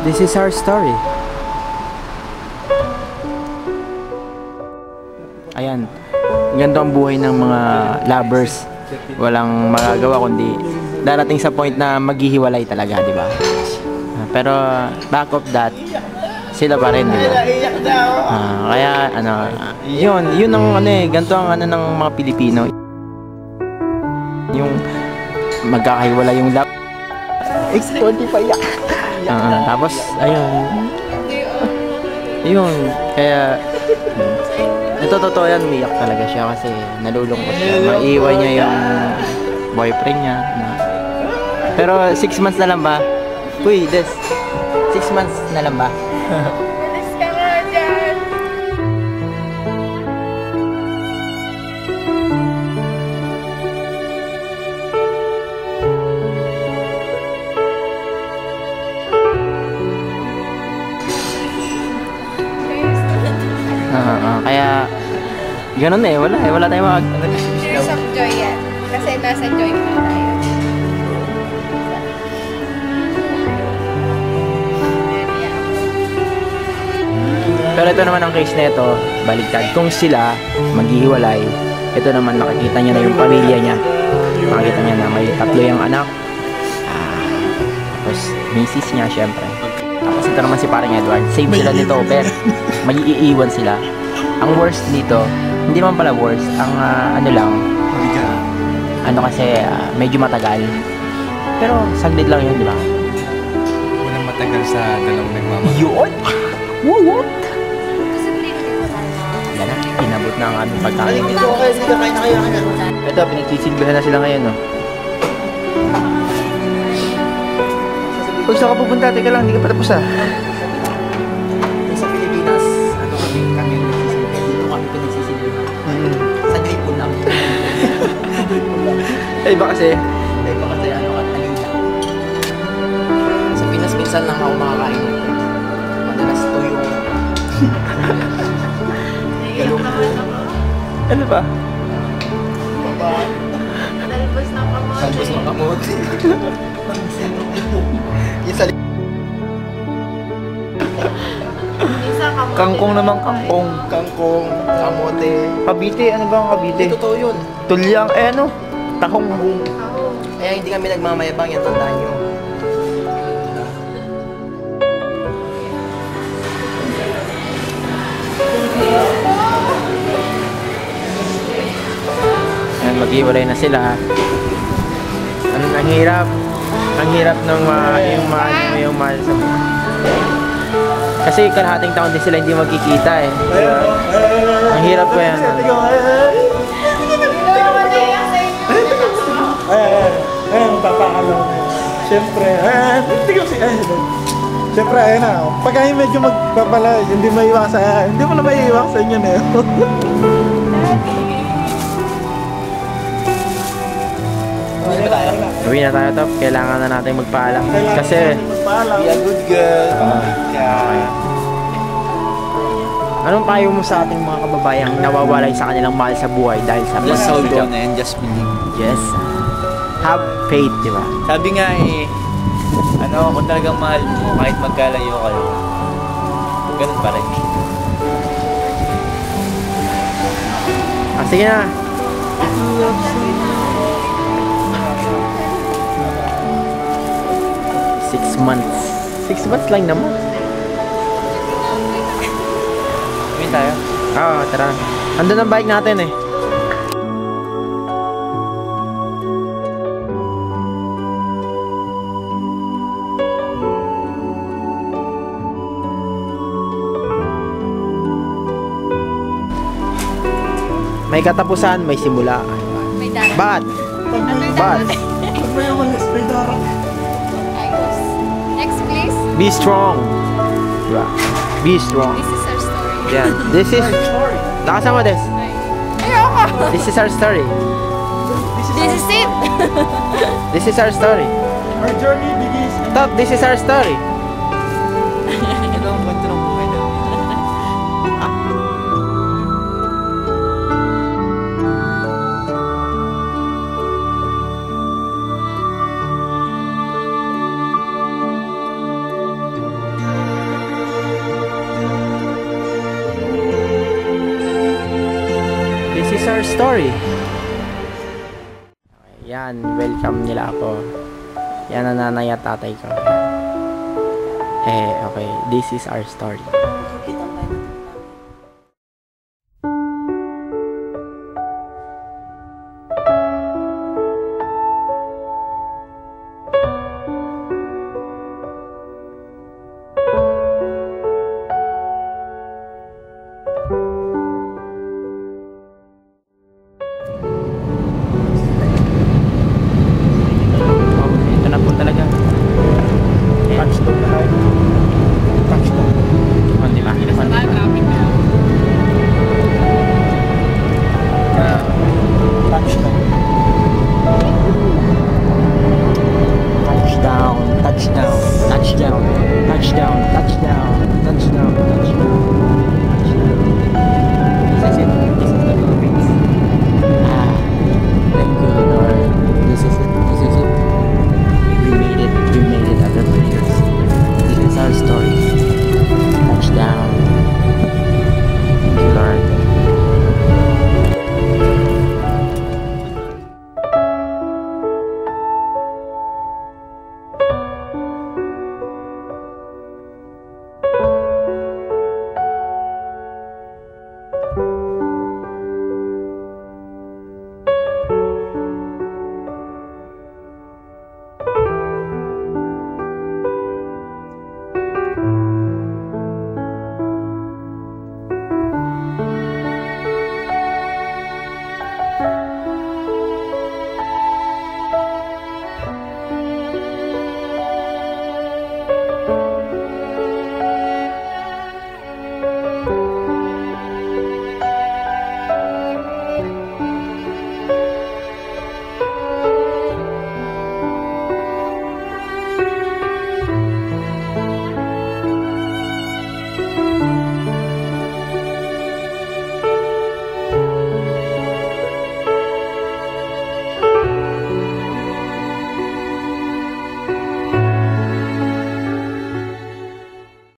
This is our story. Ayan. Ganito ang buhay ng mga lovers. Walang magagawa kundi darating sa point na maghihiwalay talaga, di ba? Pero back of that, sila pa rin, di ba? Kaya ano, yun ang ano eh, ganito ang ano ng mga Pilipino. Yung magkakahiwalay yung love. X20 pa yak. Tapos ayun, kaya ito totoo yan, umiyak talaga siya kasi nalulungkot siya. Maiiwan niya yung boyfriend niya na. Pero 6 months na lang ba? Uy, Des, 6 months na lang ba? Alis ka nga dyan. Kaya ganun eh, wala tayong Tears of joy yan. Kasi nasa joy pa tayo. Pero ito naman ang case na ito, baliktad. Kung sila maghihiwalay, ito naman makikita niya na yung pamilya niya. Makikita niya na may 3 yung anak. Tapos misis niya syempre. Tapos ito naman si parang Edward. Same sila nito, pero mag-iiwan sila. Ang worst dito, hindi naman pala worst. Ang ano lang, ano kasi medyo matagal. Pero saglit lang yun, di ba? Walang matagal sa dalawang nagmamahal. Yun? What? Yan na, inabot na ang aming pagkain. Ito, pinagsisilbihan na sila ngayon, no? Kung saan ka pupunta, teka lang, hindi ka pa tapos, Sa Pilipinas, ano kami nagsisilbihan. Dito kami pinagsisilbihan. Sa gripon lang. Iba kasi, ano ka, talila. Sa Pinas, minsan lang ako makakain. Madalas tuyo. Ano ba? Talbos ng kamote. Talbos ng kamote. Isa kamote. Kangkong naman, kangkong. Kangkong, kamote. Kabite, ano ba ang kabite? Totoo yun. Tulyang, ano? Tahong. Kaya hindi kami nagmamayabang, yan tandaan nyo. Ayan, maghiwalay na sila. Ang hirap. Ang hirap ng yung mahal sa buhay. Kasi kalahating taon din sila hindi magkikita eh. Diba? Ang hirap ko yan. Magpapakalaw na. Siyempre, siyempre, ayun na. Pagka yung medyo magpapala, hindi maiwasan. Hindi mo na maiiwasan yun eh. Uwi na tayo, Top. Kailangan na natin magpaalam. Kasi, be a good girl. okay. Anong payo mo sa ating mga kababayang nawawalay sa kanilang mahal sa buhay dahil sa Just hold pagsisikap? on and just believe. Yes. Have faith, di ba? Sabi nga eh, ano, kung talagang mahal mo, kahit magkalayo kayo, ganun pa rin. Sige na. 6 months. 6 months lang naman. Uwi tayo. Oo, tara. Andun ang bike natin eh. May katapusan, may simula. May darating. But, Next, please. be strong. Diba? Be strong. This is our story. Yan. This is... Nakasama des. Ayoko. This is our story. This is it. This is our story. Our journey begins. Top, this is our story. Ito ang kwento ng buhay namin. our story. Okay, yan, welcome nila ako. Yan ang nanay at tatay ko. Okay, this is our story.